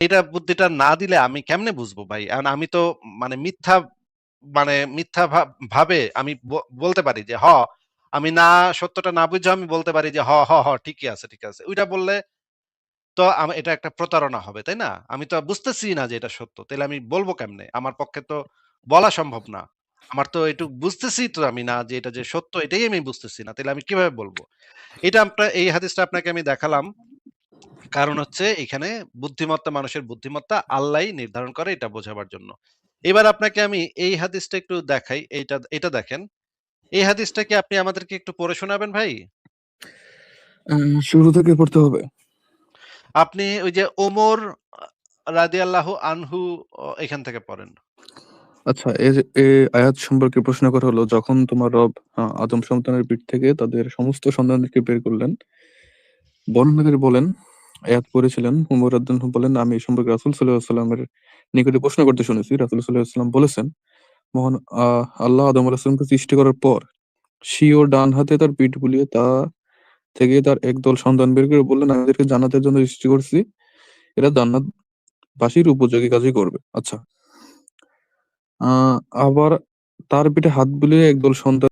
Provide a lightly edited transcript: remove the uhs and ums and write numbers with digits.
এটা বুদ্ধিটা না দিলে আমি কেমনে বুঝবো ভাই? এখন আমি তো মানে মিথ্যা ভাবে আমি বলতে পারি যে আমি না সত্যটা না বুঝে আমি বলতে পারি যে ঠিকই আছে, ঠিক আছে। ওইটা বললে তো এটা একটা প্রতারণা হবে, তাই না? আমি তো বুঝতেছি না যে এটা সত্য। তাইলে আমি বলবো কেমনে? আমার পক্ষে তো বলা সম্ভব না। আমার তো এটুক বুঝতেছি তো আমি না যে এটা যে সত্য এটাই আমি বুঝতেছি না। তাইলে আমি কিভাবে বলবো? এই হাদিসটা আপনাকে আমি দেখালাম। কারণ হচ্ছে এখানে মানুষের বুদ্ধিমত্তা আল্লাহই নির্ধারণ করে এটা বোঝাবার জন্য। এবার আপনাকে আমি এই হাদিসটা একটু দেখাই। এটা দেখেন। এই হাদিসটা কি আপনি আমাদেরকে একটু পড়ে শোনাবেন ভাই? শুরু থেকে পড়তে হবে? আপনি ওই যে ওমর রাদিয়াল্লাহু আনহু এখান থেকে পড়েন। আচ্ছা, এ আয়াত সম্পর্কে প্রশ্ন করা হলো, যখন তোমার রব আদম সন্তানের পিঠ থেকে তাদের সমস্ত সন্তানদেরকে বের করলেন। বর্ণনাকারী বলেন, আয়াত পড়েছিলেন উমর রাদিয়াল্লাহু আনহু বলেন, আমি এই সম্পর্কে রাসূল সাল্লাল্লাহু আলাইহি ওয়াসাল্লামের নিকটে প্রশ্ন করতে শুনেছি। রাসূল সাল্লাল্লাহু আলাইহি ওয়াসাল্লাম বলেছেন, মহান আল্লাহ আদম আলাইহিস সালামকে সৃষ্টি করার পর স্বীয় ডান হাতে তার পিঠ বুলিয়ে তা থেকে তার একদল সন্তান বের করে বললেন, আমি এদেরকে জান্নাতের জন্য সৃষ্টি করছি, এরা জান্নাতবাসীর উপযোগী কাজই করবে। আচ্ছা, আবার তার পিঠে হাত বুলিয়ে একদল সন্তান